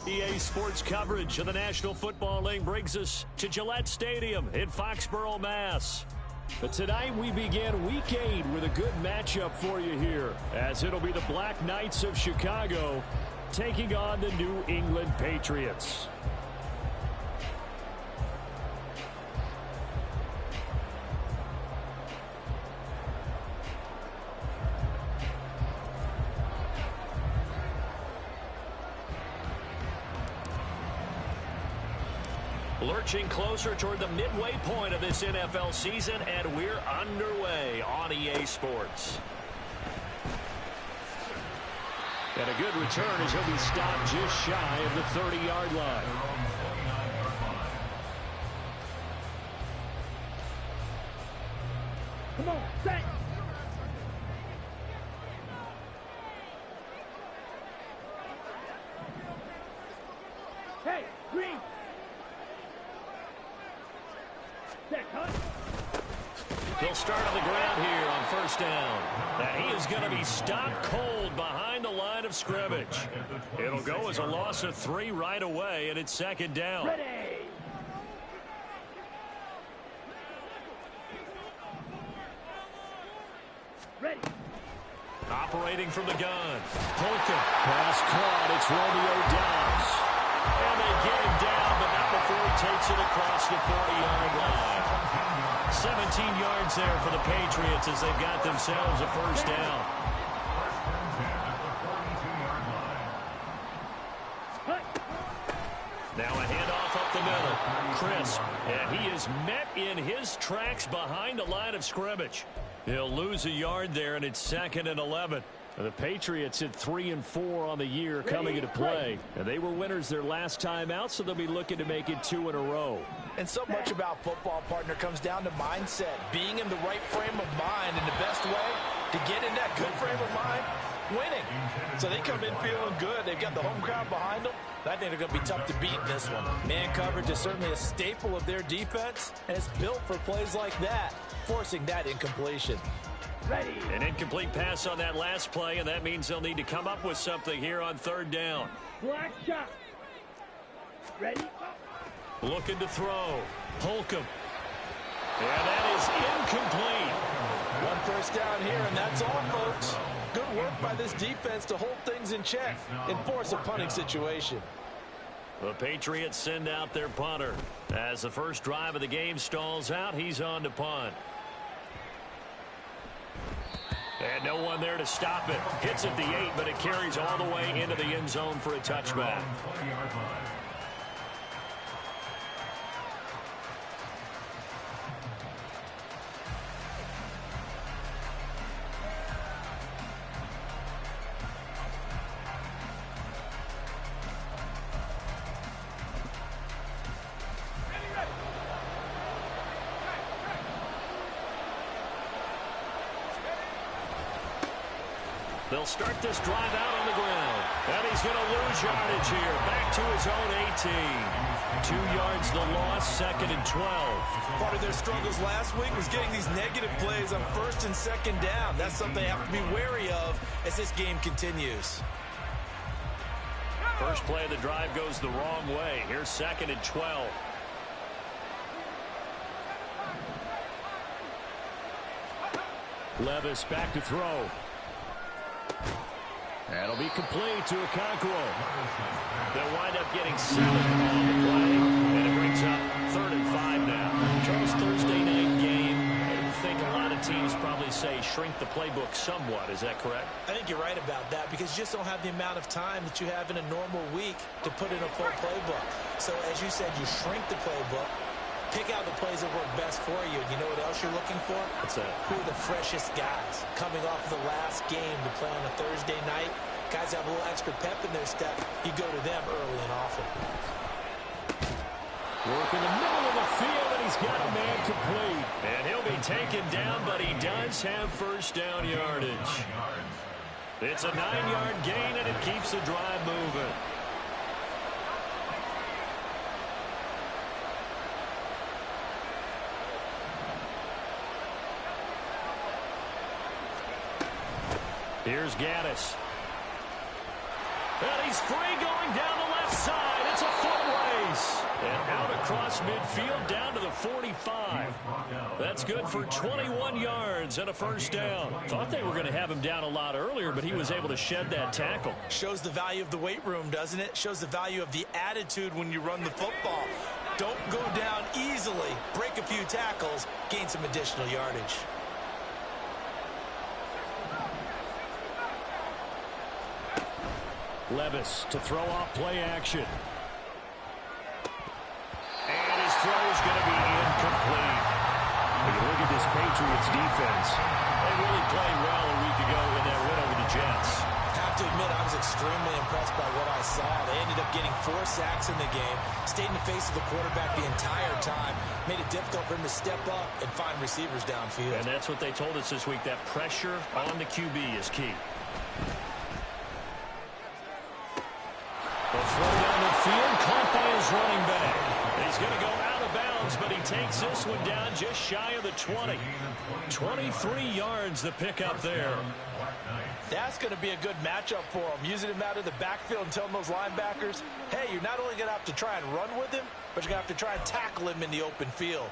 EA Sports coverage of the National Football League brings us to Gillette Stadium in Foxborough, Mass. But tonight we begin Week 8 with a good matchup for you here, as it'll be the Black Knights of Chicago taking on the New England Patriots. Lurching closer toward the midway point of this NFL season, and we're underway on EA Sports. And a good return as he'll be stopped just shy of the 30-yard line. Come on, set. Hey, green. They'll start on the ground here on first down. And he is going to be stopped cold behind the line of scrimmage. It'll go as a loss of 3 right away, and it's second down. Ready. Ready. Operating from the gun. Holcomb. Pass caught. It's Romeo Doubs. And they get him down, but not before he takes it across the 40-yard line. 17 yards there for the Patriots as they've got themselves a first down. Now a handoff up the middle. Crisp. And he is met in his tracks behind the line of scrimmage. He'll lose a yard there, and it's second and 11. The Patriots at 3-4 on the year coming into play. And they were winners their last time out, so they'll be looking to make it 2 in a row. And so much about football, partner, comes down to mindset. Being in the right frame of mind, and the best way to get in that good frame of mind, winning. So they come in feeling good. They've got the home crowd behind them. I think they're going to be tough to beat in this one. Man coverage is certainly a staple of their defense, and it's built for plays like that, forcing that incompletion. Ready. An incomplete pass on that last play, and that means they'll need to come up with something here on third down. Black shot. Ready. Looking to throw. Holcomb. And that is incomplete. One first down here, and that's all, folks. Good work by this defense to hold things in check and force a punting situation. The Patriots send out their punter. As the first drive of the game stalls out, he's on to punt. And no one there to stop it. Hits at the 8, but it carries all the way into the end zone for a touchback. They'll start this drive out on the ground. And he's going to lose yardage here. Back to his own 18. 2 yards the loss, second and 12. Part of their struggles last week was getting these negative plays on first and second down. That's something they have to be wary of as this game continues. First play of the drive goes the wrong way. Here's second and 12. Levis back to throw. That'll be complete to Okonkwo. They'll wind up getting 7 on the play, and it brings up 3rd and 5 now. Charles, Thursday night game. I think a lot of teams probably say shrink the playbook somewhat. Is that correct? I think you're right about that because you just don't have the amount of time that you have in a normal week to put in a full playbook. So as you said, you shrink the playbook. Pick out the plays that work best for you. You know what else you're looking for? What's that? Who are the freshest guys coming off the last game to play on a Thursday night? Guys have a little extra pep in their step. You go to them early and often. Work in the middle of the field, and he's got a man complete. And he'll be taken down, but he does have first down yardage. It's a 9-yard gain, and it keeps the drive moving. Here's Gaddis. And he's free going down the left side. across midfield down to the 45. That's good for 21 yards and a first down. Thought they were going to have him down a lot earlier, but he was able to shed that tackle. Shows the value of the weight room, doesn't it? Shows the value of the attitude when you run the football. Don't go down easily. Break a few tackles. Gain some additional yardage. Levis to throw off play action. And his throw is going to be incomplete. When you look at this Patriots defense, they really played well a week ago in that win over the Jets. I have to admit, I was extremely impressed by what I saw. They ended up getting 4 sacks in the game, stayed in the face of the quarterback the entire time, made it difficult for him to step up and find receivers downfield. And that's what they told us this week, that pressure on the QB is key. The throw down the field, caught by his running back. He's going to go out of bounds, but he takes this one down just shy of the 20. 23 yards the pickup there. That's going to be a good matchup for him, using him out of the backfield and telling those linebackers, hey, you're not only going to have to try and run with him, but you're going to have to try and tackle him in the open field.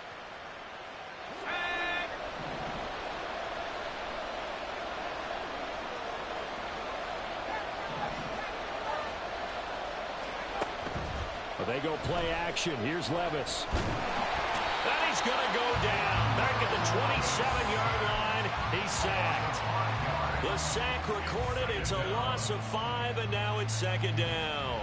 Well, they go play action. Here's Levis. And he's going to go down. Back at the 27-yard line. He's sacked. The sack recorded. It's a loss of 5, and now it's second down.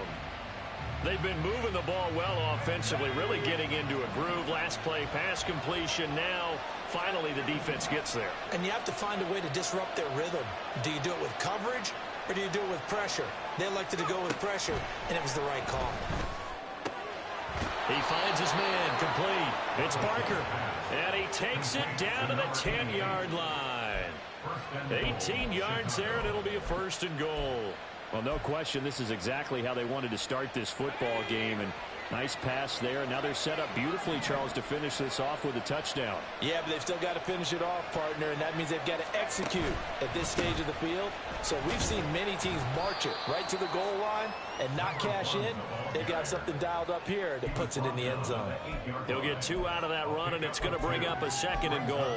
They've been moving the ball well offensively, really getting into a groove. Last play, pass completion. Now, finally, the defense gets there. And you have to find a way to disrupt their rhythm. Do you do it with coverage, or do you do it with pressure? They elected to go with pressure, and it was the right call. He finds his man, complete. It's Parker, and he takes it down to the 10-yard line. 18 yards there, and it'll be a first and goal. Well, no question, this is exactly how they wanted to start this football game, and nice pass there. And now they're set up beautifully, Charles, to finish this off with a touchdown. Yeah, but they've still got to finish it off, partner, and that means they've got to execute at this stage of the field. So we've seen many teams march it right to the goal line and not cash in. They've got something dialed up here that puts it in the end zone. He'll get 2 out of that run, and it's going to bring up a second and goal.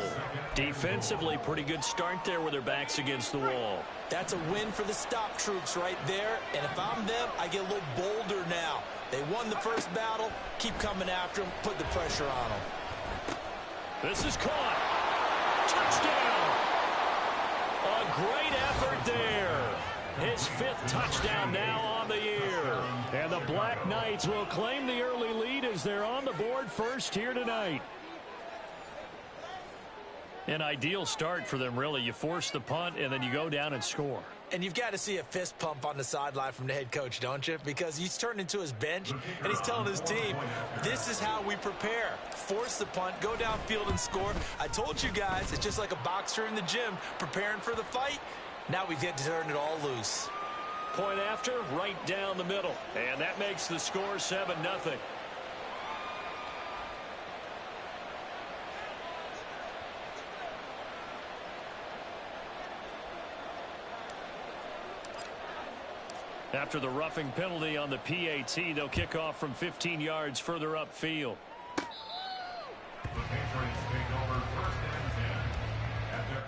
Defensively, pretty good start there with their backs against the wall. That's a win for the stop troops right there, and if I'm them, I get a little bolder now. They won the first battle. Keep coming after them. Put the pressure on them. This is caught. Touchdown. A great effort there. His 5th touchdown now on the year. And the Black Knights will claim the early lead as they're on the board first here tonight. An ideal start for them, really. You force the punt, and then you go down and score. And you've got to see a fist pump on the sideline from the head coach, don't you? Because he's turned into his bench, and he's telling his team, this is how we prepare. Force the punt, go downfield and score. I told you guys, it's just like a boxer in the gym preparing for the fight. Now we get to turn it all loose. Point after, right down the middle. And that makes the score 7-0. After the roughing penalty on the PAT, they'll kick off from 15 yards further upfield. The Patriots take over 1st and 10 at their...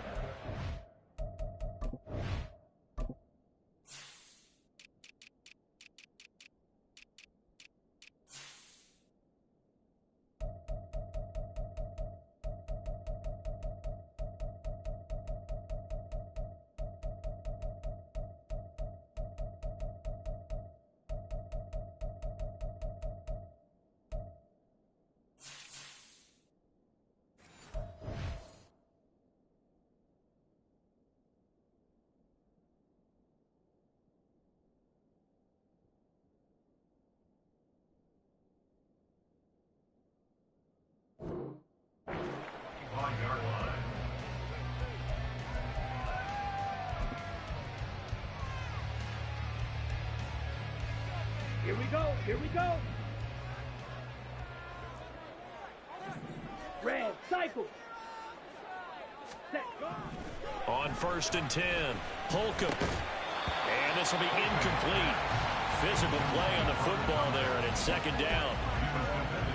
Here we go. Here we go. Red, cycle. Set, go. On 1st and 10, Holcomb. And this will be incomplete. Physical play on the football there, and it's second down.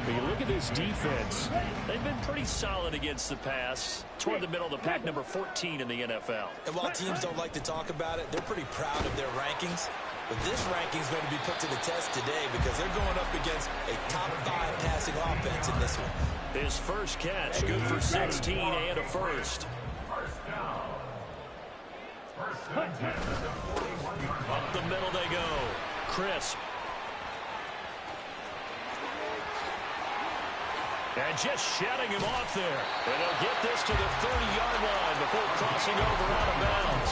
When you look at this defense, they've been pretty solid against the pass. Toward the middle of the pack, number 14 in the NFL. And while teams don't like to talk about it, they're pretty proud of their rankings. But this ranking is going to be put to the test today because they're going up against a top 5 passing offense in this one. His first catch, good for 16 and a first. Up the middle they go. Crisp. And just shutting him off there. And they'll get this to the 30-yard line before crossing over out of bounds.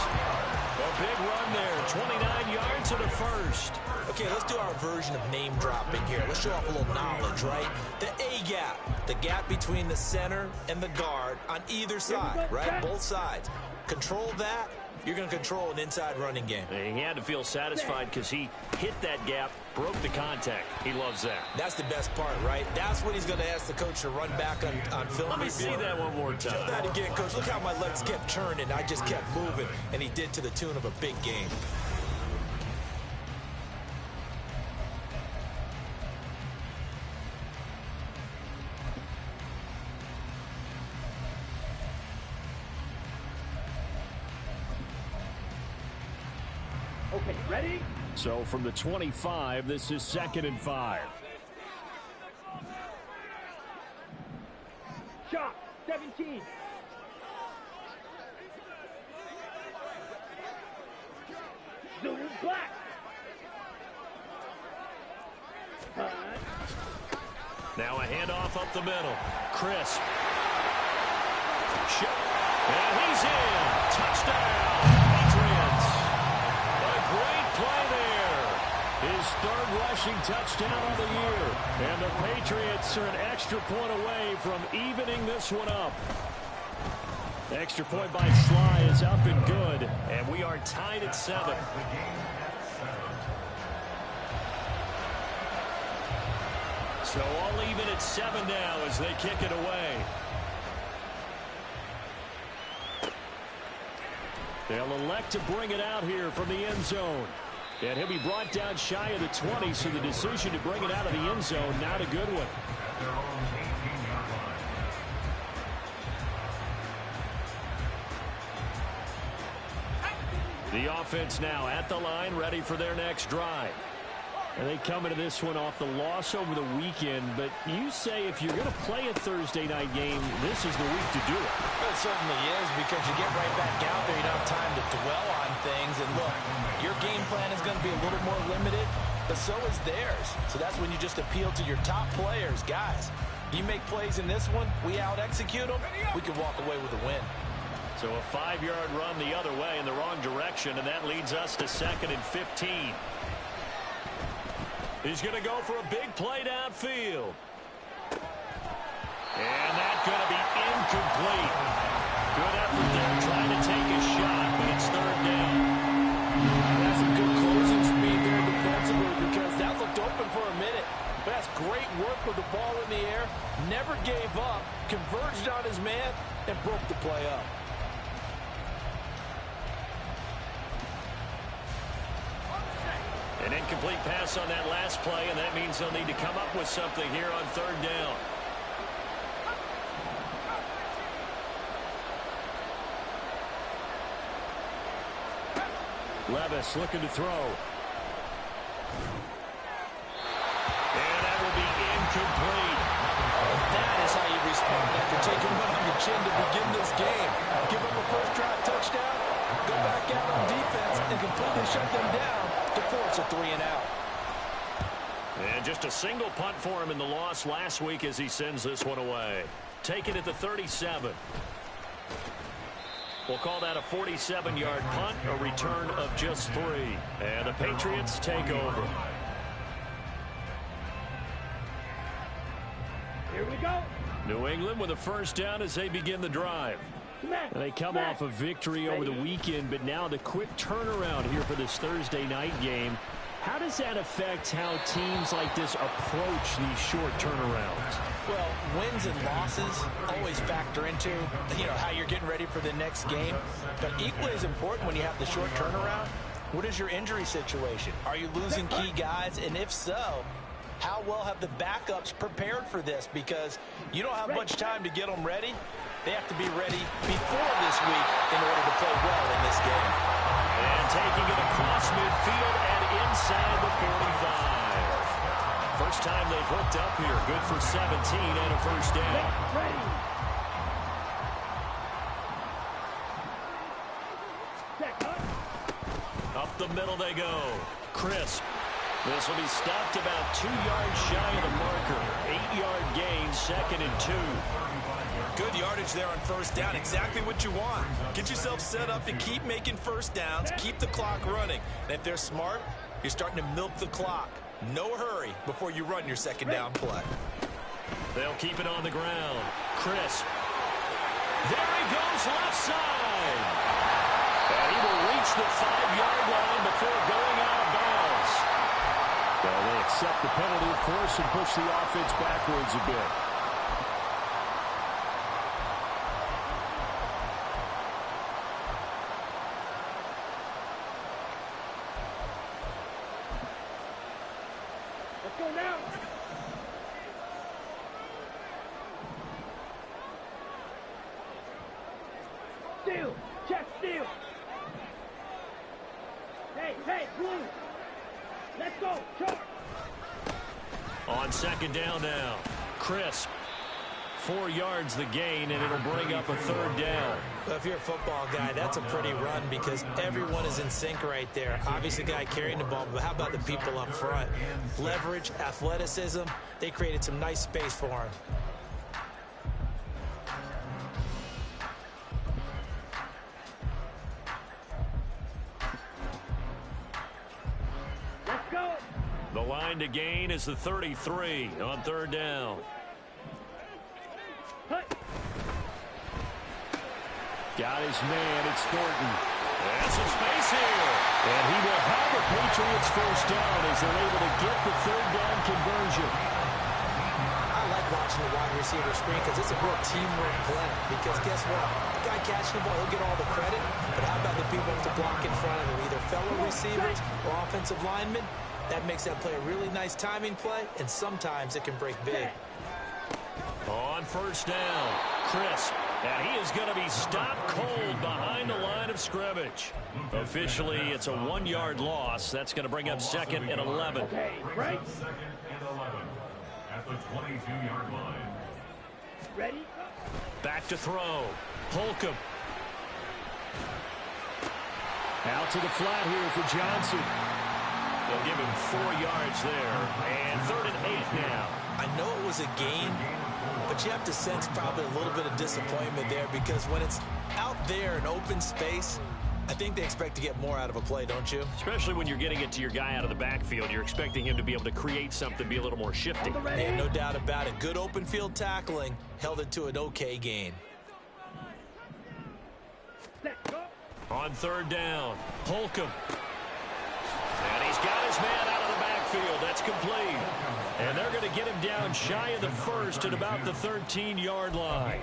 A big run there, 29 yards and a first. Okay, let's do our version of name dropping here. Let's show off a little knowledge, right? The A-gap, the gap between the center and the guard on either side, right? Both sides. Control that, you're going to control an inside running game. He had to feel satisfied because he hit that gap, broke the contact. He loves that. That's the best part, right? That's what he's going to ask the coach to run back on film. Let me see that one more time. Do that again, coach. Look how my legs kept turning. I just kept moving, and he did to the tune of a big game. Okay, ready? So from the 25, this is 2nd and 5. Shot, 17. Zoom black. Now a handoff up the middle. Crisp. Shot. And he's in. Touchdown, Patriots. A great play there. His 3rd rushing touchdown of the year. And the Patriots are an extra point away from evening this one up. Extra point by Sly is up and good. And we are tied at 7. So all even at 7 now as they kick it away. They'll elect to bring it out here from the end zone. And he'll be brought down shy of the 20, so the decision to bring it out of the end zone, not a good one. The offense now at the line, ready for their next drive. And they come into this one off the loss over the weekend, but you say if you're going to play a Thursday night game, this is the week to do it. It certainly is, because you get right back out there, you don't have time to dwell on things. And look, your game plan is going to be a little more limited, but so is theirs. So that's when you just appeal to your top players. Guys, you make plays in this one, we out-execute them, we can walk away with a win. So a 5-yard run the other way in the wrong direction, and that leads us to 2nd and 15. He's going to go for a big play downfield. And that's going to be incomplete. Good effort there trying to take a shot, but it's 3rd down. That's some good closing speed there defensively, because that looked open for a minute. But that's great work with the ball in the air. Never gave up, converged on his man, and broke the play up. An incomplete pass on that last play, and that means they'll need to come up with something here on 3rd down. Levis looking to throw. And that will be incomplete. That is how you respond after taking one on the chin to begin this game. Give them a first drive touchdown, go back out on defense, and completely shut them down to force a 3-and-out. And just a single punt for him in the loss last week as he sends this one away. Taken at the 37. We'll call that a 47-yard punt, a return of just 3. And the Patriots take over. Here we go. New England with a first down as they begin the drive. And they come off a victory over the weekend, but now the quick turnaround here for this Thursday night game. How does that affect how teams like this approach these short turnarounds? Well, wins and losses always factor into, how you're getting ready for the next game. But equally as important when you have the short turnaround, what is your injury situation? Are you losing key guys? And if so, how well have the backups prepared for this? Because you don't have much time to get them ready. They have to be ready before this week in order to play well in this game. And taking it across midfield and inside the 45. First time they've hooked up here. Good for 17 and a first down. Ready. Set up. Up the middle they go. Crisp. This will be stopped about 2 yards shy of the marker. 8-yard gain, 2nd and 2. Good yardage there on first down. Exactly what you want. Get yourself set up to keep making first downs, keep the clock running. And if they're smart, you're starting to milk the clock. No hurry before you run your second down play. They'll keep it on the ground. Crisp. There he goes left side. And he will reach the 5-yard line before going out of bounds. Well, they accept the penalty, of course, and push the offense backwards a bit. Let's go now. Steal. Check steal. Hey, blue. Let's go. Charge. On second down now. Crisp. 4 yards the gain, and it'll bring up a third down. Well, if you're a football guy, that's a pretty run because everyone is in sync right there. Obviously, the guy carrying the ball, but how about the people up front? Leverage, athleticism, they created some nice space for him. Let's go. The line to gain is the 33 on third down. Hut. Got his man. It's Thornton. And some space here. And he will have the Patriots first down as they're able to get the third down conversion. I like watching the wide receiver screen because it's a real teamwork play. Because guess what? The guy catching the ball, he'll get all the credit. But how about the people to block in front of him, either fellow receivers or offensive linemen? That makes that play a really nice timing play, and sometimes it can break big. On first down, Crisp. And he is going to be stopped cold behind the line of scrimmage. Officially, it's a 1-yard loss. That's going to bring up 2nd and 11. Okay, right. 2nd and 11 at the 22-yard line. Ready. Back to throw. Holcomb. Out to the flat here for Johnson. They'll give him 4 yards there. And 3rd and 8 now. I know it was a gain, but you have to sense probably a little bit of disappointment there because when it's out there in open space, I think they expect to get more out of a play, don't you? Especially when you're getting it to your guy out of the backfield. You're expecting him to be able to create something, be a little more shifty. Yeah, no doubt about it. Good open field tackling held it to an okay gain. Let's go. On third down, Holcomb. And he's got his man out of the backfield. That's complete. And they're going to get him down shy of the first at about the 13-yard line.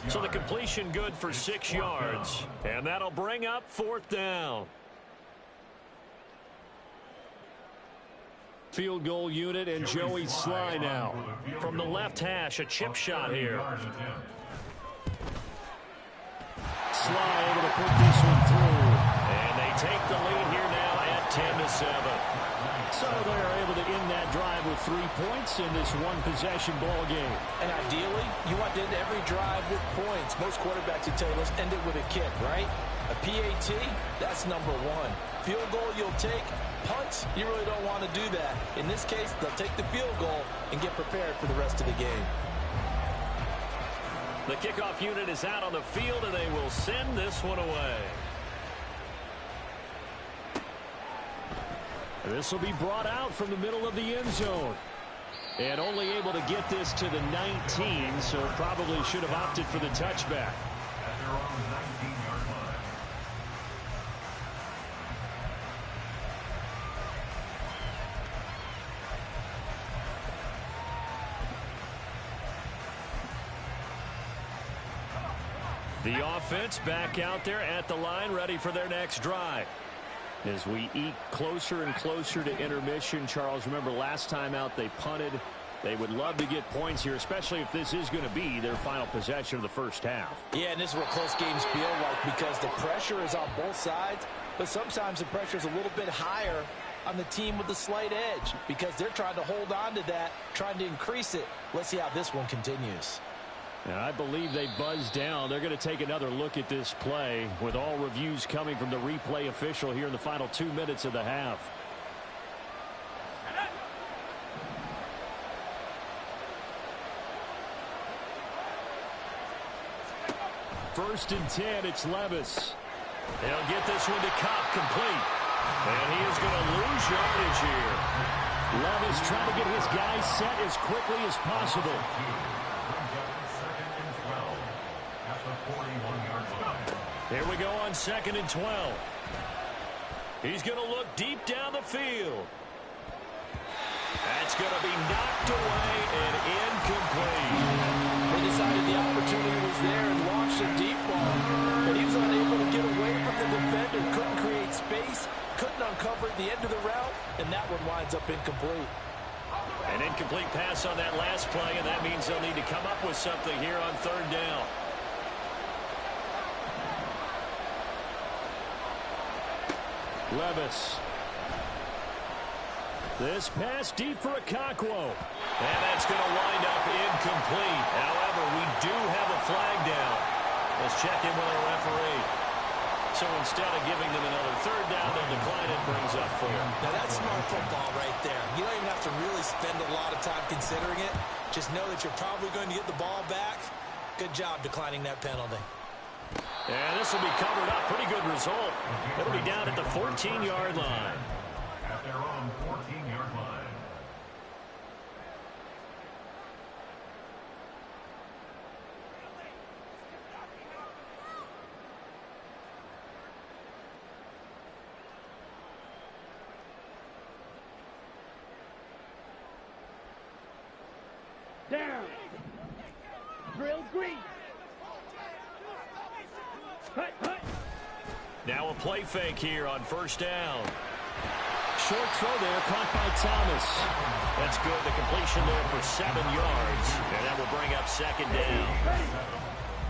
So the completion good for 6 yards. And that'll bring up 4th down. Field goal unit and Joey Sly now. From the left hash, a chip shot here. Sly able to put this one through. And they take the lead here now at 10-7. So they're able to end that drive with 3 points in this one-possession ball game. And ideally, you want to end every drive with points. Most quarterbacks would tell you, let's end it with a kick, right? A PAT, that's number 1. Field goal you'll take. Punts, you really don't want to do that. In this case, they'll take the field goal and get prepared for the rest of the game. The kickoff unit is out on the field, and they will send this one away. This will be brought out from the middle of the end zone. And only able to get this to the 19, so probably should have opted for the touchback. At their own 19-yard line. The offense back out there at the line, ready for their next drive. As we eke closer and closer to intermission, Charles, remember last time out they punted. They would love to get points here, especially if this is going to be their final possession of the first half. Yeah, and this is what close games feel like because the pressure is on both sides, but sometimes the pressure is a little bit higher on the team with the slight edge because they're trying to hold on to that, trying to increase it. Let's see how this one continues. And I believe they buzzed down. They're going to take another look at this play with all reviews coming from the replay official here in the final 2 minutes of the half. First and 10, it's Levis. They'll get this one to Cobb complete. And he is going to lose yardage here. Levis trying to get his guys set as quickly as possible. Here we go on 2nd and 12. He's going to look deep down the field. That's going to be knocked away and incomplete. They decided the opportunity was there and launched a deep ball, but he was unable to get away from the defender, couldn't create space, couldn't uncover at the end of the route, and that one winds up incomplete. An incomplete pass on that last play, and that means they'll need to come up with something here on 3rd down. Levis. This pass deep for Okonkwo. And that's going to wind up incomplete. However, we do have a flag down. Let's check in with our referee. So instead of giving them another 3rd down, they'll decline it, brings up 4. Now that's smart football right there. You don't even have to really spend a lot of time considering it. Just know that you're probably going to get the ball back. Good job declining that penalty. And this will be covered up. Pretty good result. It'll be down at the 14-yard line. At their own 14-yard line. Down. Drill green. Hut, hut. Now a play fake here on 1st down. Short throw there, caught by Thomas. That's good. The completion there for 7 yards. And that will bring up 2nd down.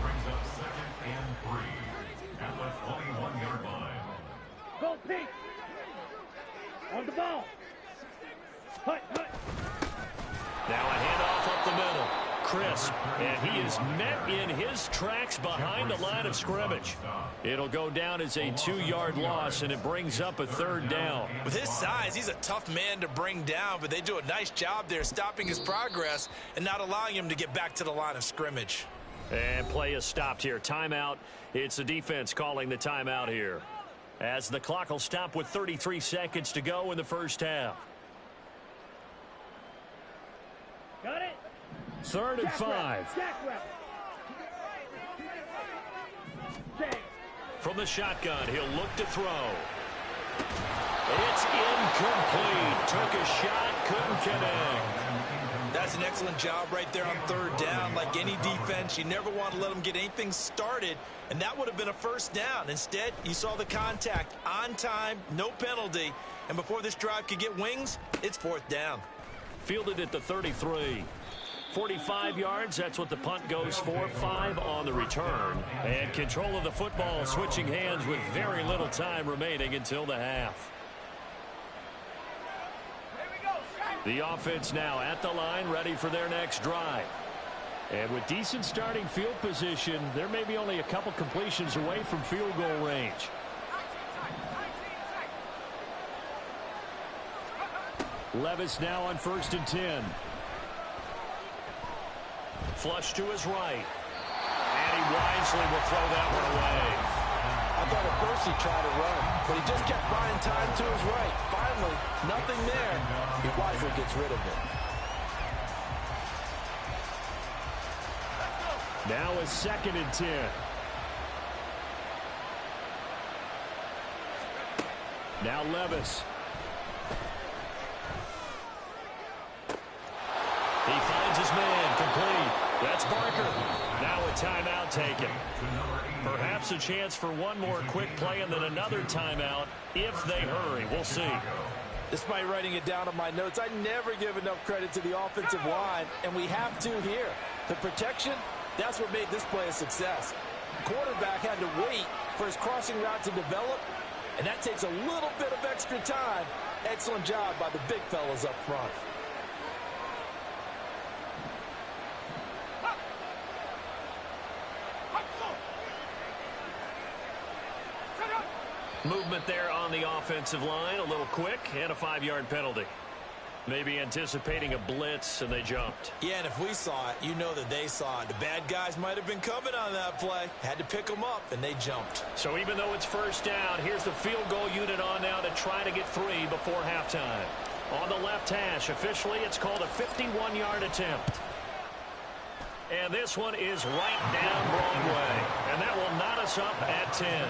Brings up 2nd and 3 at the 21-yard line. Go pink. On the ball. Hut, hut. Now a handoff up the middle. Crisp, and he is met in his tracks behind the line of scrimmage. It'll go down as a 2-yard loss, and it brings up a 3rd down. With his size, he's a tough man to bring down, but they do a nice job there stopping his progress and not allowing him to get back to the line of scrimmage. And play is stopped here. Timeout. It's the defense calling the timeout here, as the clock will stop with 33 seconds to go in the first half. Got it. 3rd and 5. Jack rep. Jack. From the shotgun, he'll look to throw. It's incomplete. Took a shot, couldn't connect. That's an excellent job right there on 3rd down. Like any defense, you never want to let them get anything started, and that would have been a 1st down. Instead, you saw the contact on time, no penalty, and before this drive could get wings, it's 4th down. Fielded at the 33. 45 yards, that's what the punt goes for. 5 on the return. And control of the football switching hands with very little time remaining until the half. The offense now at the line, ready for their next drive. And with decent starting field position, they're maybe only a couple completions away from field goal range. Levis now on 1st and 10. Flush to his right. And he wisely will throw that one away. I thought at first he tried to run, but he just kept buying time to his right. Finally, nothing there. He wisely gets rid of it. Now a 2nd and 10. Now Levis. He finds his man, complete. That's Barker. Now a timeout taken. Perhaps a chance for one more quick play and then another timeout if they hurry. We'll see. Despite writing it down on my notes, I never give enough credit to the offensive line, and we have to here. The protection, that's what made this play a success. Quarterback had to wait for his crossing route to develop, and that takes a little bit of extra time. Excellent job by the big fellas up front. Movement there on the offensive line, a little quick, and a 5-yard penalty. Maybe anticipating a blitz, and they jumped. Yeah, and if we saw it, you know that they saw it. The bad guys might have been coming on that play. Had to pick them up, and they jumped. So even though it's first down, here's the field goal unit on now to try to get 3 before halftime. On the left hash, officially, it's called a 51-yard attempt. And this one is right down Broadway. And that will knot us up at 10.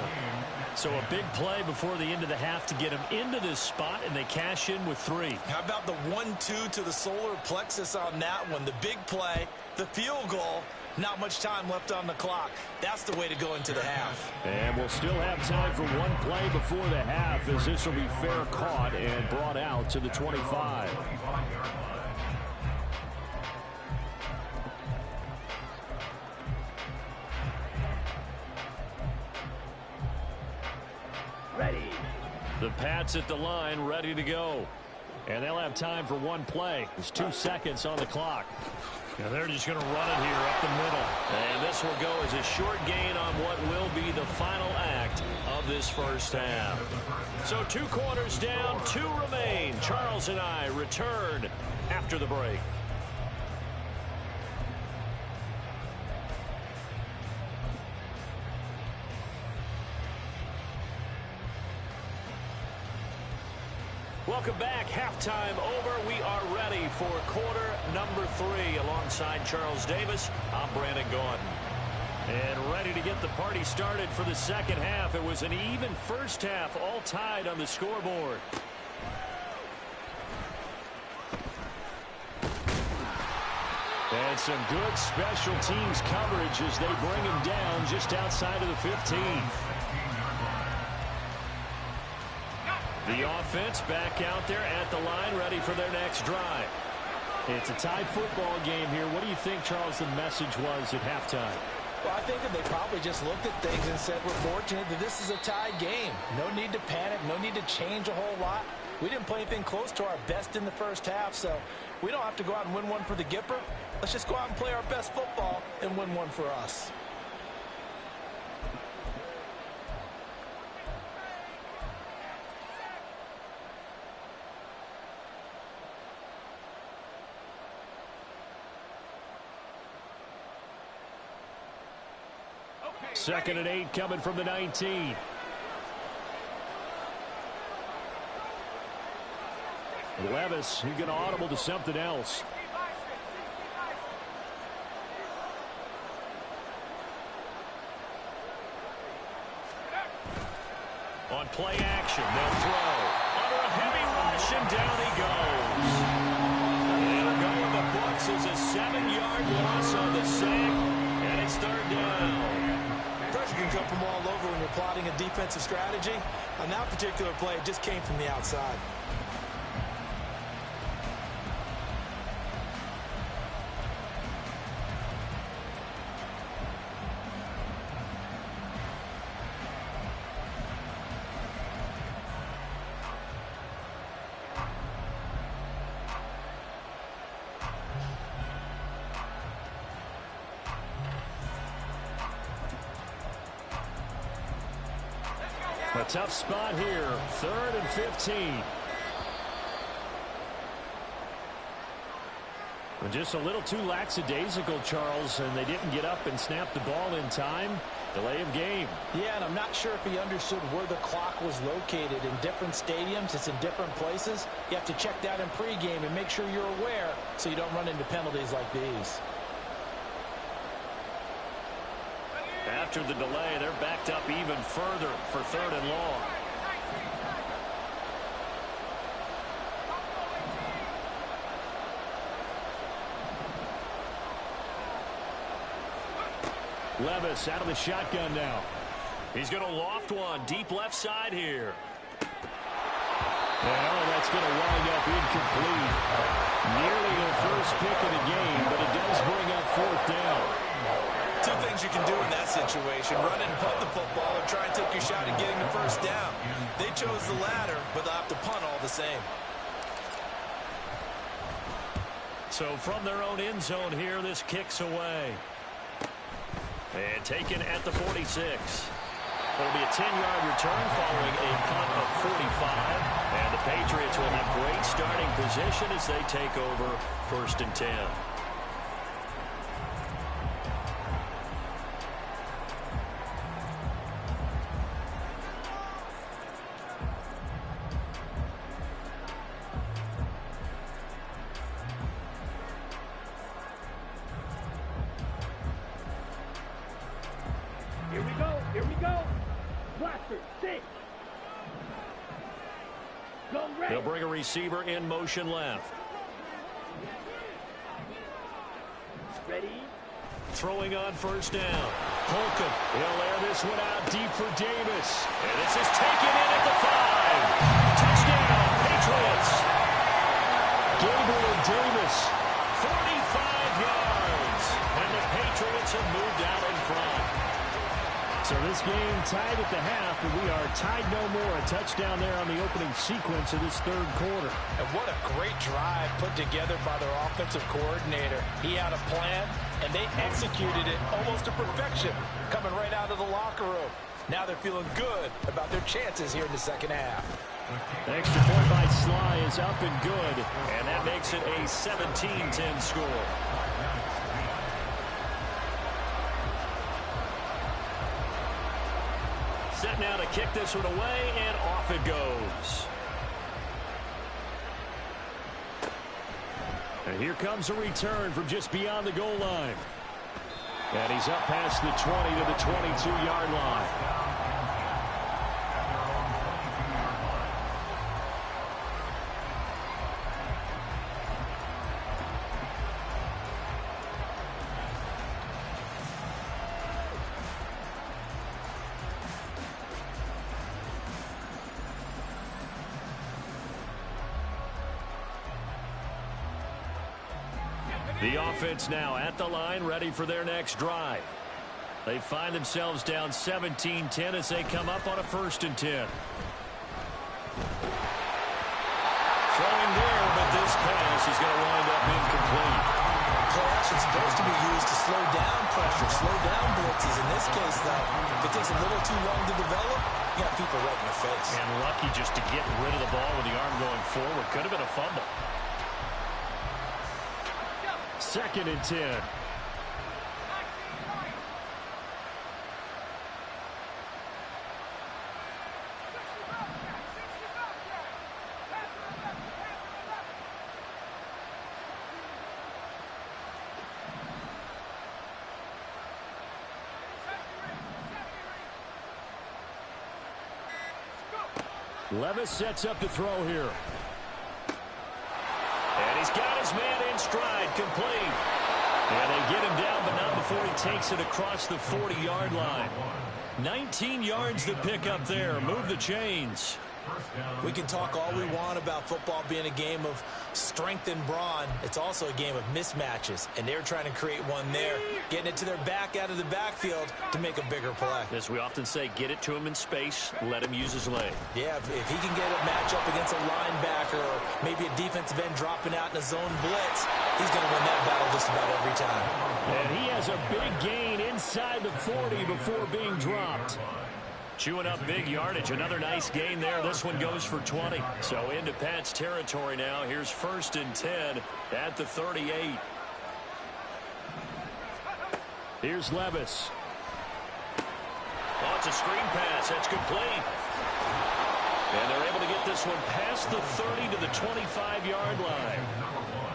So a big play before the end of the half to get them into this spot, and they cash in with 3. How about the 1-2 to the solar plexus on that one? The big play, the field goal, not much time left on the clock. That's the way to go into the half. And we'll still have time for one play before the half, as this will be fair caught and brought out to the 25. Ready. The Pats at the line, ready to go. And they'll have time for one play. There's 2 seconds on the clock. And they're just going to run it here up the middle. And this will go as a short gain on what will be the final act of this first half. So 2 quarters down, 2 remain. Charles and I return after the break. Welcome back. Halftime over. We are ready for quarter number 3. Alongside Charles Davis, I'm Brandon Gaudin. And ready to get the party started for the second half. It was an even first half, all tied on the scoreboard. And some good special teams coverage as they bring him down just outside of the 15. The offense back out there at the line, ready for their next drive. It's a tie football game here. What do you think, Charles, the message was at halftime? Well, I think that they probably just looked at things and said, we're fortunate that this is a tie game. No need to panic, no need to change a whole lot. We didn't play anything close to our best in the first half, so we don't have to go out and win one for the Gipper. Let's just go out and play our best football and win one for us. Second and 8 coming from the 19. Levis, he's going to audible to something else. On play action, they'll throw. Under a heavy rush, and down he goes. It'll go in the books as a 7-yard loss on the sack, and it's 3rd down. Pressure can come from all over when you're plotting a defensive strategy. On that particular play, it just came from the outside. A tough spot here. 3rd and 15. Just a little too lackadaisical, Charles, and they didn't get up and snap the ball in time. Delay of game. Yeah, and I'm not sure if he understood where the clock was located. In different stadiums, it's in different places. You have to check that in pregame and make sure you're aware so you don't run into penalties like these. After the delay, they're backed up even further for 3rd and long. Levis out of the shotgun now. He's going to loft one deep left side here. And that's going to wind up incomplete. Nearly the first pick of the game, but it does bring up fourth down. Two things you can do in that situation: run and punt the football, or try and take your shot at getting the first down. They chose the latter, but they'll have to punt all the same. So from their own end zone here, this kicks away. And taken at the 46. It'll be a 10-yard return following a punt of 45. And the Patriots will have great starting position as they take over 1st and 10. Here we go. Blaster, 6. Go red. They'll bring a receiver in motion left. Ready. Throwing on 1st down. Holcomb. He'll air this one out deep for Davis. And this is taken in at the 5. Touchdown, Patriots. Gabriel Davis. 45 yards. And the Patriots have moved out in front. So this game tied at the half, and we are tied no more. A touchdown there on the opening sequence of this 3rd quarter. And what a great drive put together by their offensive coordinator. He had a plan, and they executed it almost to perfection, coming right out of the locker room. Now they're feeling good about their chances here in the 2nd half. The extra point by Sly is up and good. And that makes it a 17-10 score. Set now to kick this one away, and off it goes. And here comes a return from just beyond the goal line. And he's up past the 20 to the 22-yard line. The offense now at the line, ready for their next drive. They find themselves down 17-10 as they come up on a 1st and 10. Throwing there, but this pass is going to wind up incomplete. Play action is supposed to be used to slow down pressure, slow down blitzes. In this case, though, if it takes a little too long to develop, you got people right in your face. And lucky just to get rid of the ball with the arm going forward. Could have been a fumble. 2nd and 10. Levis sets up to throw here. And he's got his man in stride, complete. And they get him down, but not before he takes it across the 40-yard line. 19 yards to pick up there. Move the chains. We can talk all we want about football being a game of strength and brawn. It's also a game of mismatches, and they're trying to create one there, getting it to their back out of the backfield to make a bigger play. As we often say, get it to him in space, let him use his leg. Yeah, if he can get a matchup against a linebacker or maybe a defensive end dropping out in a zone blitz, he's going to win that battle just about every time. And he has a big gain inside the 40 before being dropped. Chewing up big yardage. Another nice gain there. This one goes for 20. So into Pat's territory now. Here's 1st and 10 at the 38. Here's Levis. Oh, it's a screen pass. That's complete. And they're able to get this one past the 30 to the 25-yard line.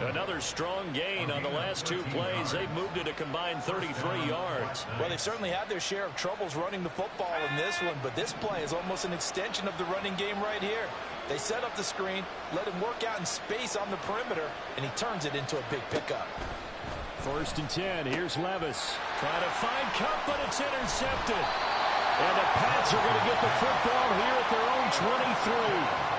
Another strong gain on the last 2 plays. They've moved it a combined 33 yards. Well, they've certainly had their share of troubles running the football in this one, but this play is almost an extension of the running game right here. They set up the screen, let him work out in space on the perimeter, and he turns it into a big pickup. First and 10. Here's Levis. Trying to find Cup, but it's intercepted. And the Pats are going to get the football here at their own 23.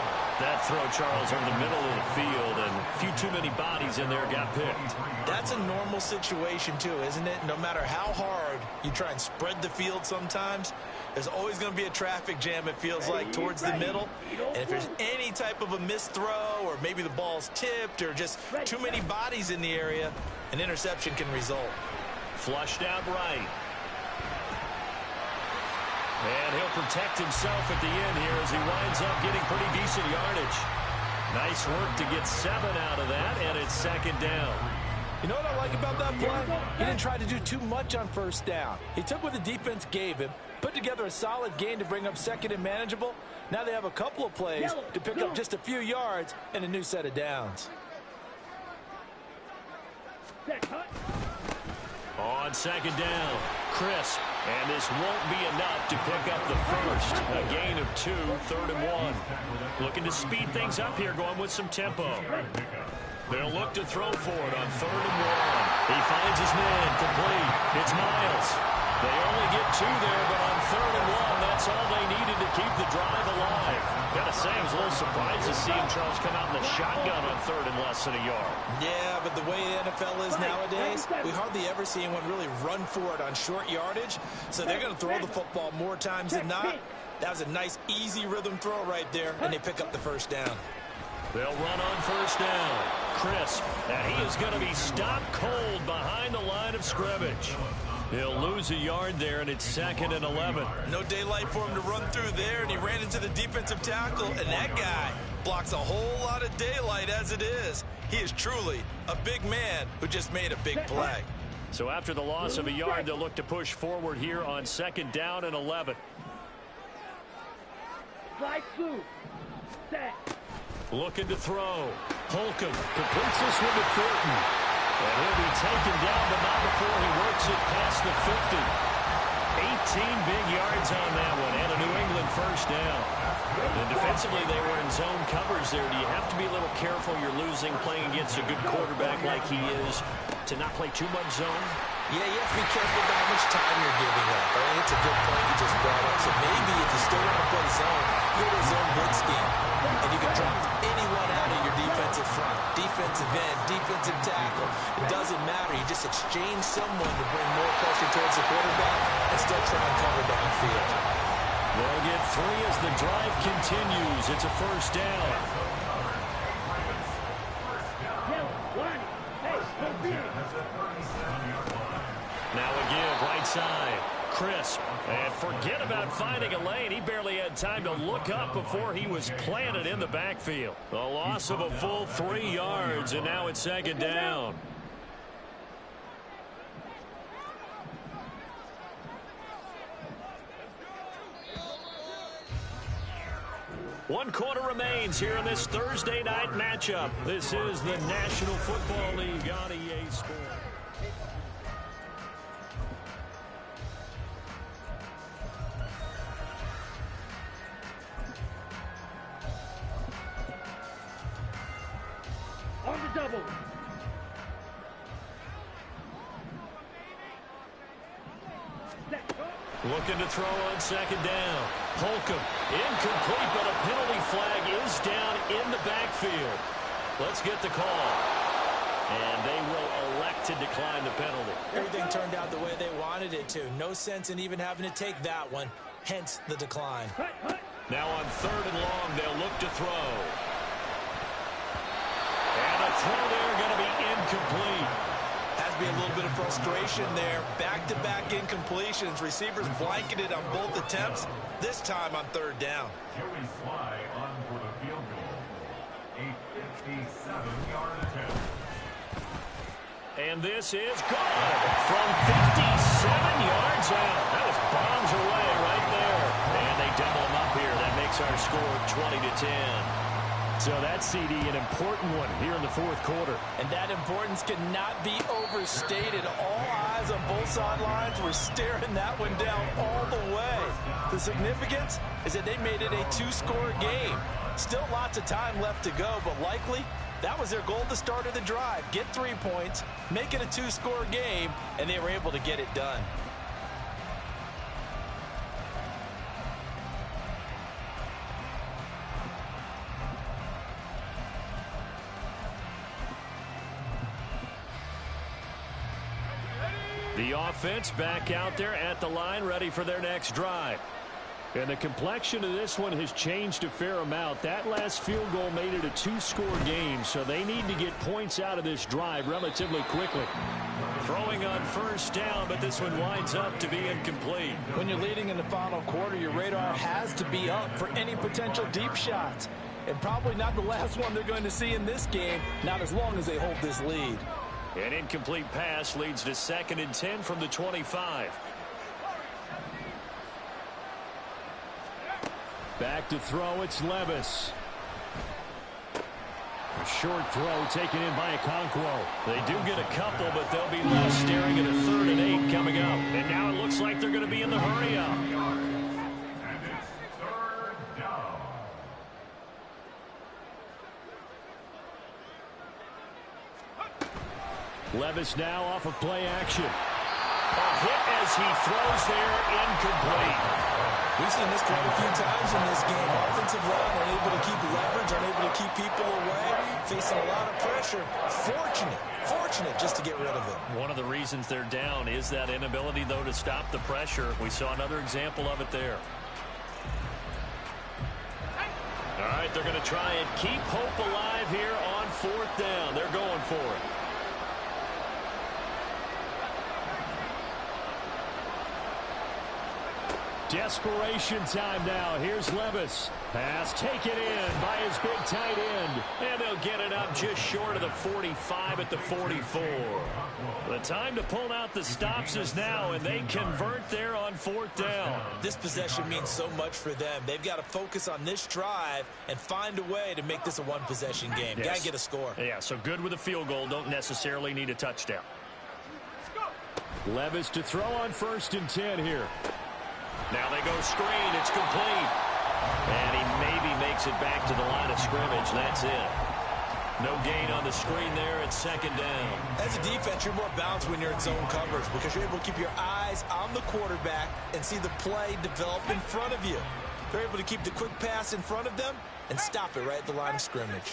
That throw, Charles, over the middle of the field, and a few too many bodies in there got picked. That's a normal situation, too, isn't it? No matter how hard you try and spread the field sometimes, there's always going to be a traffic jam, it feels like, towards the middle. And if there's any type of a missed throw, or maybe the ball's tipped, or just too many bodies in the area, an interception can result. Flushed out right. And he'll protect himself at the end here as he winds up getting pretty decent yardage. Nice work to get 7 out of that, and it's second down. You know what I like about that play? He didn't try to do too much on first down. He took what the defense gave him, put together a solid gain to bring up second and manageable. Now they have a couple of plays to pick up just a few yards and a new set of downs. On second down, crisp, and this won't be enough to pick up the first. A gain of 2, 3rd and 1. Looking to speed things up here, going with some tempo. They'll look to throw for it on 3rd and 1. He finds his man, complete. It's Miles. They only get 2 there, but on 3rd and 1, that's all they needed to keep the drive alive. Gotta say, I was a little surprised to see him, Charles, come out in the shotgun on 3rd and less than a yard. Yeah, but the way the NFL is nowadays, we hardly ever see anyone really run for it on short yardage. So they're going to throw the football more times than not. That was a nice, easy rhythm throw right there, and they pick up the first down. They'll run on first down. Crisp, and he is going to be stopped cold behind the line of scrimmage. He'll lose a yard there, and it's 2nd and 11. No daylight for him to run through there, and he ran into the defensive tackle, and that guy blocks a whole lot of daylight as it is. He is truly a big man who just made a big play. So after the loss of a yard, they'll look to push forward here on 2nd down and 11. Slide through. Set. Looking to throw. Holcomb completes this one to Thornton. And he'll be taken down, but not before he works it past the 50. 18 big yards on that one, and a New England first down. And defensively, they were in zone covers there. Do you have to be a little careful? You're losing playing against a good quarterback like he is to not play too much zone? Yeah, you have to be careful about how much time you're giving up. I think it's a good point you just brought up. So maybe if you still want to play zone, go to a zone blitz scheme. And you can drop anyone out of your defensive front. Defensive end, defensive tackle. It doesn't matter. You just exchange someone to bring more pressure towards the quarterback and still try and cover downfield. They'll get 3 as the drive continues. It's a first down. Now a give, right side. Crisp. And forget about finding a lane. He barely had time to look up before he was planted in the backfield. The loss of a full 3 yards, and now it's 2nd down. One quarter remains here in this Thursday night matchup. This is the National Football League on EA Sports. On the double. Looking to throw on 2nd down. Holcomb incomplete, but a penalty flag is down in the backfield. Let's get the call. And they will elect to decline the penalty. Everything turned out the way they wanted it to. No sense in even having to take that one. Hence the decline. Now on 3rd and long, they'll look to throw. And a throw there going to be incomplete. Has to be a little bit of frustration there. Back-to-back incompletions. Receivers blanketed on both attempts. This time on 3rd down. Joey Sly on for the field goal. A 57-yard attempt. And this is good from 57 yards out. That was bombs away right there. And they double them up here. That makes our score 20-10. So that CD, an important one here in the 4th quarter. And that importance cannot be overstated. All eyes on both sidelines were staring that one down all the way. The significance is that they made it a 2-score game. Still lots of time left to go, but likely That was their goal at the start of the drive. Get 3 points, make it a 2-score game, and they were able to get it done. The offense back out there at the line, ready for their next drive. And the complexion of this one has changed a fair amount. That last field goal made it a 2-score game, so they need to get points out of this drive relatively quickly. Throwing on first down, but this one winds up to be incomplete. When you're leading in the final quarter, your radar has to be up for any potential deep shots. And probably not the last one they're going to see in this game, not as long as they hold this lead. An incomplete pass leads to 2nd and 10 from the 25. Back to throw, it's Levis. A short throw taken in by Okonkwo. They do get a couple, but they'll be left staring at a 3rd and 8 coming up. And now it looks like they're going to be in the hurry up. And it's 3rd down. Levis now off of play action. A hit as he throws there, incomplete. We've seen this quite a few times in this game. Offensive line unable to keep leverage, unable to keep people away, facing a lot of pressure. Fortunate just to get rid of it. One of the reasons they're down is that inability, though, to stop the pressure. We saw another example of it there. All right, they're going to try and keep hope alive here on 4th down. They're going for it. Desperation time now. Here's Levis. Pass taken in by his big tight end. And they'll get it up just short of the 45 at the 44. The time to pull out the stops is now, and they convert there on 4th down. This possession means so much for them. They've got to focus on this drive and find a way to make this a 1-possession game. Yes. Got to get a score. Yeah, so good with a field goal. Don't necessarily need a touchdown. Levis to throw on 1st and 10 here. Now they go screen. It's complete. And he maybe makes it back to the line of scrimmage. That's it. No gain on the screen there. It's 2nd down. As a defense, you're more balanced when you're in zone coverage because you're able to keep your eyes on the quarterback and see the play develop in front of you. They're able to keep the quick pass in front of them and stop it right at the line of scrimmage.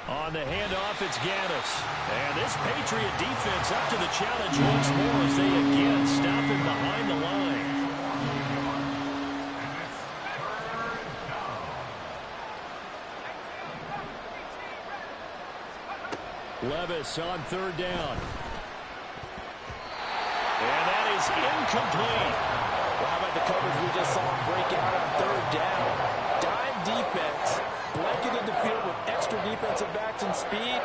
On the handoff, it's Gaddis. And this Patriot defense up to the challenge once more as they again stop him behind the line. Levis on 3rd down. And that is incomplete. Well, how about the coverage we just saw him break out on 3rd down? Dime defense, blanketed the field with extra defensive backs and speed,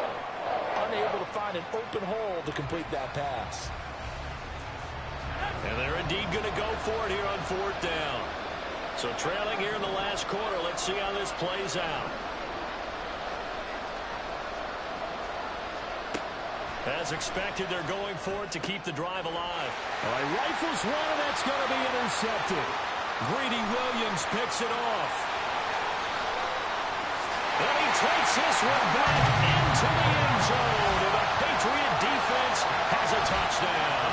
unable to find an open hole to complete that pass. And they're indeed going to go for it here on 4th down. So trailing here in the last quarter, let's see how this plays out. As expected, they're going for it to keep the drive alive. All right, rifles one, and that's going to be intercepted. Greedy Williams picks it off. And he takes this one back into the end zone. And the Patriot defense has a touchdown.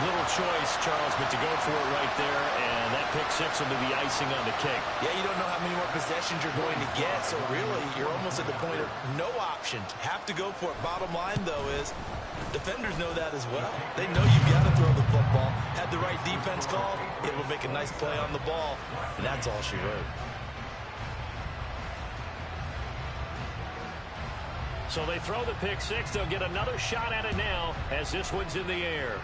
Little choice, Charles, but to go for it right there, and that pick 6 will be the icing on the cake. Yeah, you don't know how many more possessions you're going to get, so really you're almost at the point of no options. Have to go for it. Bottom line, though, is defenders know that as well. They know you've got to throw the football. Had the right defense call, it will make a nice play on the ball, and that's all she wrote. So they throw the pick 6. They'll get another shot at it now as this one's in the air.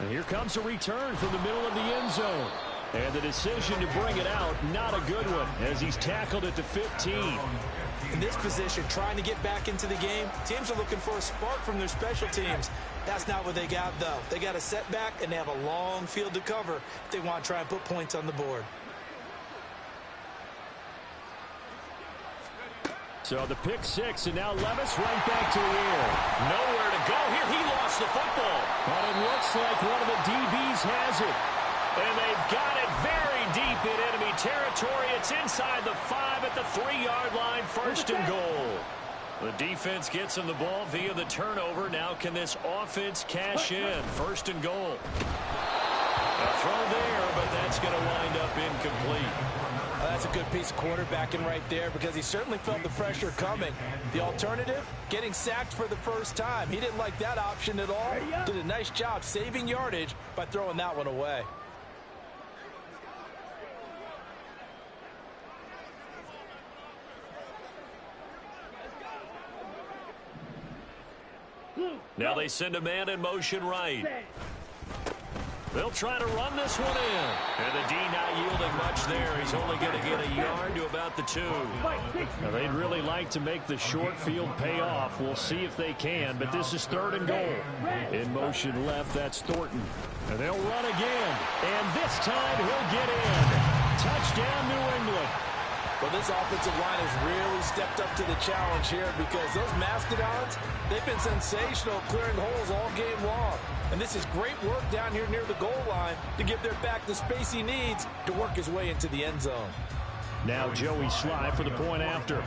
And here comes a return from the middle of the end zone. And the decision to bring it out, not a good one, as he's tackled at the 15. In this position, trying to get back into the game, teams are looking for a spark from their special teams. That's not what they got, though. They got a setback, and they have a long field to cover if they want to try and put points on the board. So the pick 6, and now Levis right back to the air. Nowhere to go here. He lost the football. But it looks like one of the DBs has it. And they've got it very deep in enemy territory. It's inside the 5 at the 3-yard line, 1st and goal. The defense gets him the ball via the turnover. Now can this offense cash in? 1st and goal. A throw there, but that's going to wind up incomplete. That's a good piece of quarterbacking right there because he certainly felt the pressure coming. The alternative, getting sacked for the first time. He didn't like that option at all. Did a nice job saving yardage by throwing that one away. Now they send a man in motion right. They'll try to run this one in. And the D not yielding much there. He's only going to get a yard to about the 2. Now they'd really like to make the short field pay off. We'll see if they can, but this is 3rd and goal. In motion left, that's Thornton. And they'll run again. And this time he'll get in. Touchdown, New England. Well, this offensive line has really stepped up to the challenge here because those Mastodons, they've been sensational clearing holes all game long. And this is great work down here near the goal line to give their back the space he needs to work his way into the end zone. Now Joey Sly for the point after.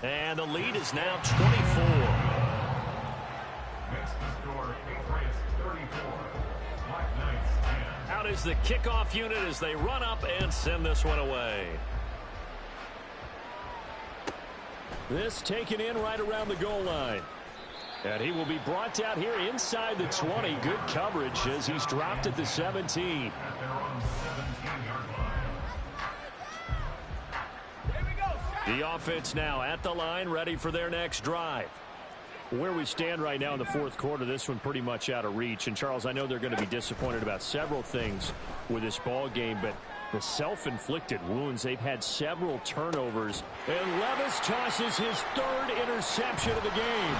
And the lead is now 24. Next to score, Patriots 34. Black Knights 10. Out is the kickoff unit as they run up and send this one away. This taken in right around the goal line. And he will be brought down here inside the 20. Good coverage as he's dropped at the 17. At their own 17-yard line. The offense now at the line, ready for their next drive. Where we stand right now in the 4th quarter, this one pretty much out of reach. And, Charles, I know they're going to be disappointed about several things with this ball game, but the self-inflicted wounds, they've had several turnovers. And Levis tosses his 3rd interception of the game.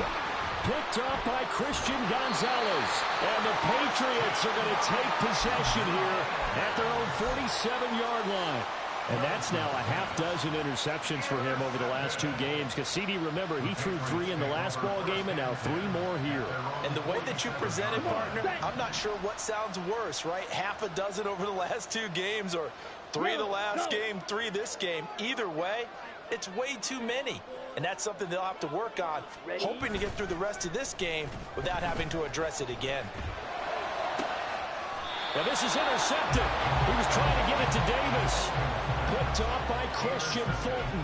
Picked up by Christian Gonzalez. And the Patriots are going to take possession here at their own 47-yard line. And that's now a half dozen interceptions for him over the last 2 games. Because, CD, remember, he threw 3 in the last ball game and now 3 more here. And the way that you presented, partner, I'm not sure what sounds worse, right? Half a dozen over the last 2 games or 3 the last game, 3 this game. Either way, it's way too many. And that's something they'll have to work on, hoping to get through the rest of this game without having to address it again. Now this is intercepted. He was trying to get it to Davis. Picked off by Christian Fulton.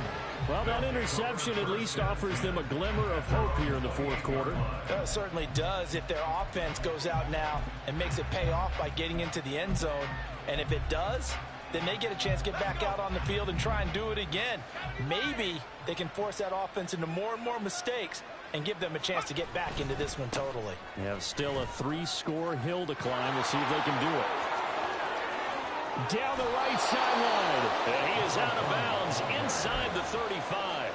Well, that interception at least offers them a glimmer of hope here in the 4th quarter. It certainly does if their offense goes out now and makes it pay off by getting into the end zone. And if it does, then they get a chance to get back out on the field and try and do it again. Maybe they can force that offense into more and more mistakes and give them a chance to get back into this one totally. They have still a 3-score hill to climb. We'll see if they can do it. Down the right sideline. And he is out of bounds inside the 35.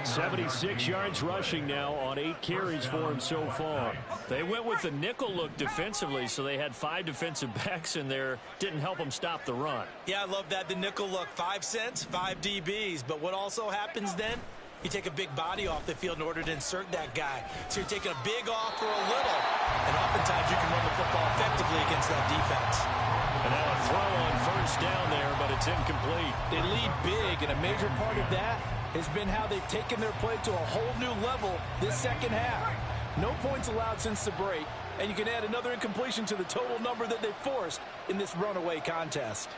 76 yards rushing now on 8 carries for him so far. They went with the nickel look defensively, so they had 5 defensive backs in there. Didn't help them stop the run. Yeah, I love that. The nickel look, 5 cents, 5 DBs. But what also happens then? You take a big body off the field in order to insert that guy. So you're taking a big off for a little. And oftentimes you can run the football effectively against that defense. And now a throw on 1st down there, but it's incomplete. They lead big, and a major part of that has been how they've taken their play to a whole new level this 2nd half. No points allowed since the break, and you can add another incompletion to the total number that they forced in this runaway contest.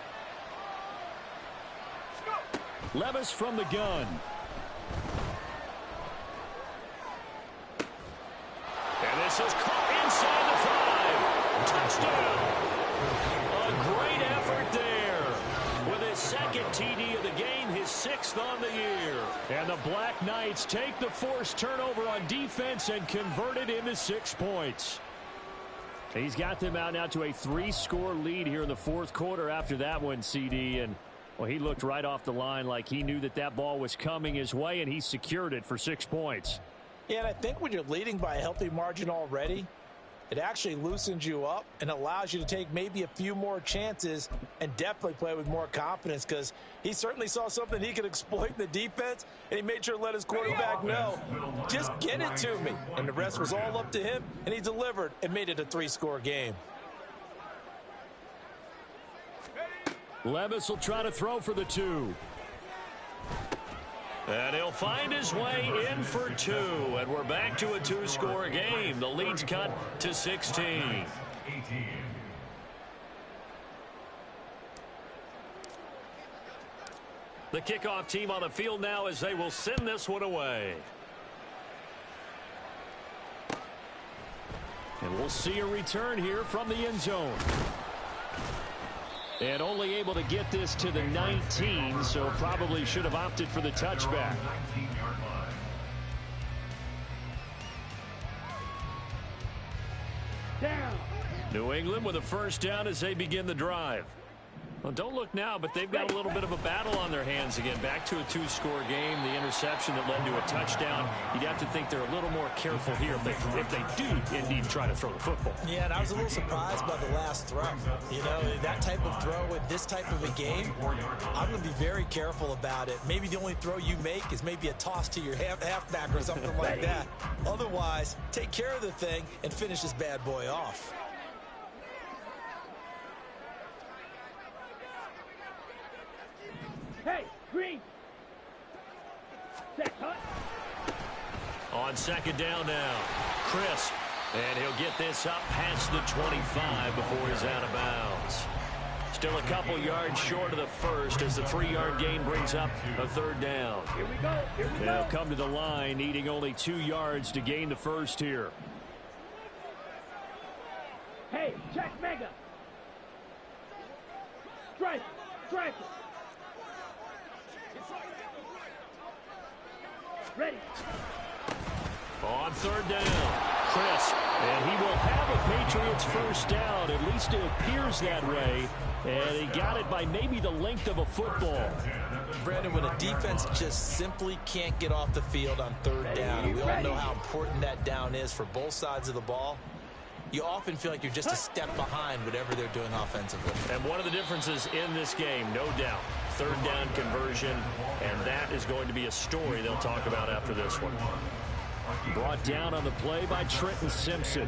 Levis from the gun. And this is caught inside the 5. Touchdown. A great effort there. With his 2nd TD of the game, his 6th on the year. And the Black Knights take the forced turnover on defense and convert it into 6 points. He's got them out now to a 3-score lead here in the 4th quarter after that one, CD. And, well, he looked right off the line like he knew that that ball was coming his way, and he secured it for 6 points. Yeah, and I think when you're leading by a healthy margin already, It actually loosens you up and allows you to take maybe a few more chances and definitely play with more confidence, because he certainly saw something he could exploit in the defense, and he made sure to let his quarterback know, just get it to me. And the rest was all up to him, and he delivered and made it a 3-score game. Levis will try to throw for the 2. And he'll find his way in for 2. And we're back to a 2-score game. The lead's cut to 16. The kickoff team on the field now as they will send this one away. And we'll see a return here from the end zone. And only able to get this to the 19, so probably should have opted for the touchback. Down. New England with a first down as they begin the drive. Well, don't look now, but they've got a little bit of a battle on their hands again. Back to a 2-score game. The interception that led to a touchdown. You'd have to think they're a little more careful here if they do indeed try to throw the football. Yeah, and I was a little surprised by the last throw. You know, that type of throw with this type of a game, I'm going to be very careful about it. Maybe the only throw you make is maybe a toss to your halfback or something like that. Otherwise, take care of the thing and finish this bad boy off. Hey, green. Set, cut. On second down now, Crisp. And he'll get this up past the 25 before he's out of bounds. Still a couple yards short of the first as the 3-yard gain brings up a third down. Here we go. Here we They'll go. come to the line, needing only 2 yards to gain the first here. Hey, check mega. Strike. Strike. Ready. On third down, Crisp. And he will have a Patriots first down. At least it appears that way. And he got it by maybe the length of a football. Brandon, when a defense just simply can't get off the field on third down, and we all know how important that down is for both sides of the ball, you often feel like you're just a step behind whatever they're doing offensively. And one of the differences in this game, no doubt, third down conversion, and that is going to be a story they'll talk about after this one. Brought down on the play by Trenton Simpson.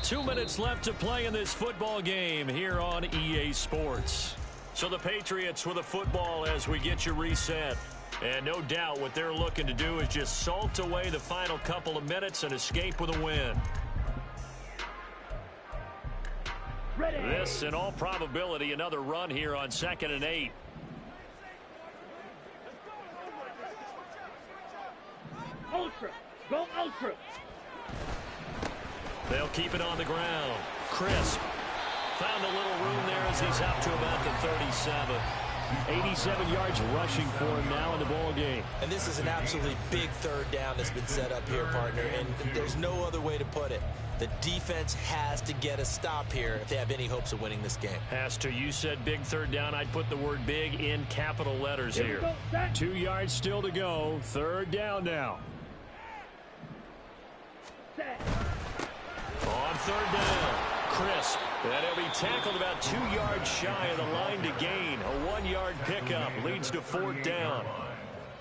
2 minutes left to play in this football game here on EA Sports. So the Patriots with a football as we get you reset. And no doubt what they're looking to do is just salt away the final couple of minutes and escape with a win. Ready. This, in all probability, another run here on 2nd and 8. Ultra. Go ultra. They'll keep it on the ground. Crisp found a little room there as he's up to about the 37. 87 yards rushing for him now in the ball game. And this is an absolutely big third down that's been set up here, partner, and there's no other way to put it. The defense has to get a stop here if they have any hopes of winning this game. Has to. You said big third down. I'd put the word big in capital letters Here here. we go. Set. 2 yards still to go. Third down now. Set. On third down, Crisp. And he'll be tackled about 2 yards shy of the line to gain. A 1-yard pickup leads to 4th down.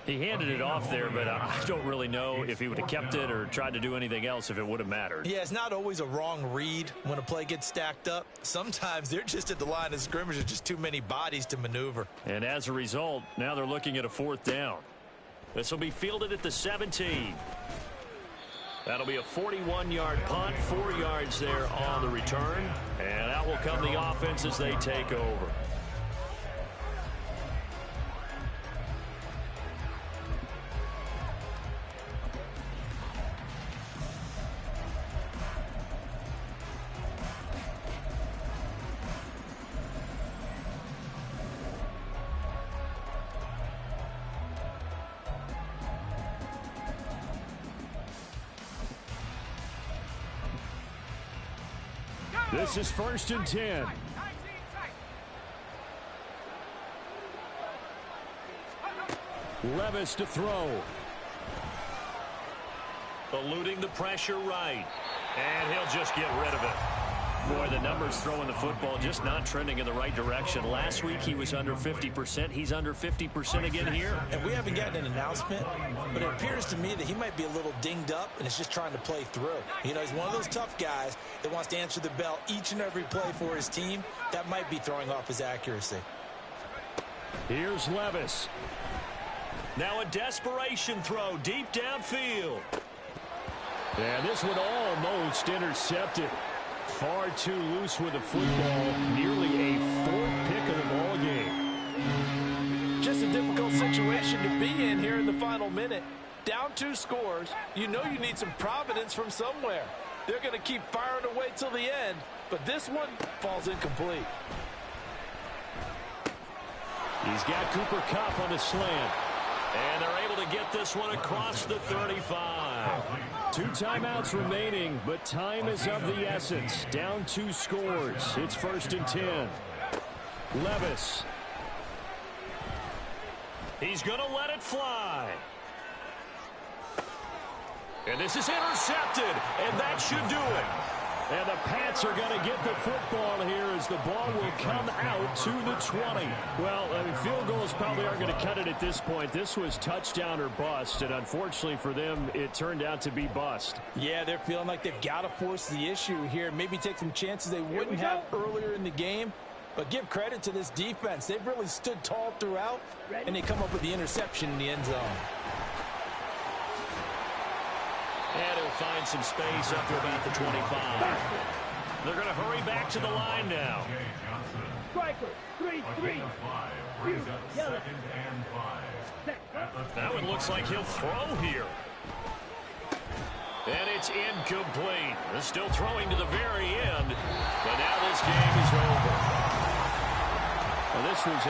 He handed it off there, but I don't really know if he would have kept it or tried to do anything else if it would have mattered. Yeah, it's not always a wrong read when a play gets stacked up. Sometimes they're just at the line of scrimmage. There's just too many bodies to maneuver. And as a result, now they're looking at a 4th down. This will be fielded at the 17. That'll be a 41-yard punt, 4 yards there on the return. And out will come the offense as they take over. This is 1st and 10. Levis to throw. Eluding the pressure right. And he'll just get rid of it. Boy, the numbers throwing the football just not trending in the right direction. Last week he was under 50%. He's under 50% again here. And we haven't gotten an announcement, but it appears to me that he might be a little dinged up and is just trying to play through. You know, he's one of those tough guys that wants to answer the bell each and every play for his team. That might be throwing off his accuracy. Here's Levis. Now a desperation throw deep downfield. And this one almost intercepted. Far too loose with the football. Nearly a fourth pick of the ball game. Just a difficult situation to be in here in the final minute. Down 2 scores. You know you need some providence from somewhere. They're going to keep firing away till the end, but this one falls incomplete. He's got Cooper Kupp on a slant. And they're able to get this one across the 35. 2 timeouts remaining, but time is of the essence. Down 2 scores. It's 1st and 10. Levis. He's going to let it fly. And this is intercepted, and that should do it. And the Pats are going to get the football here as the ball will come out to the 20. Well, I mean, field goals probably aren't going to cut it at this point. This was touchdown or bust, and unfortunately for them, it turned out to be bust. Yeah, they're feeling like they've got to force the issue here. Maybe take some chances they wouldn't have earlier in the game. But give credit to this defense. They've really stood tall throughout, and they come up with the interception in the end zone. And he'll find some space up to about the 25. They're going to hurry back to the line now. Striker, 3-3. That one looks like he'll throw here. And it's incomplete. They're still throwing to the very end. But now this game is over. Well, this was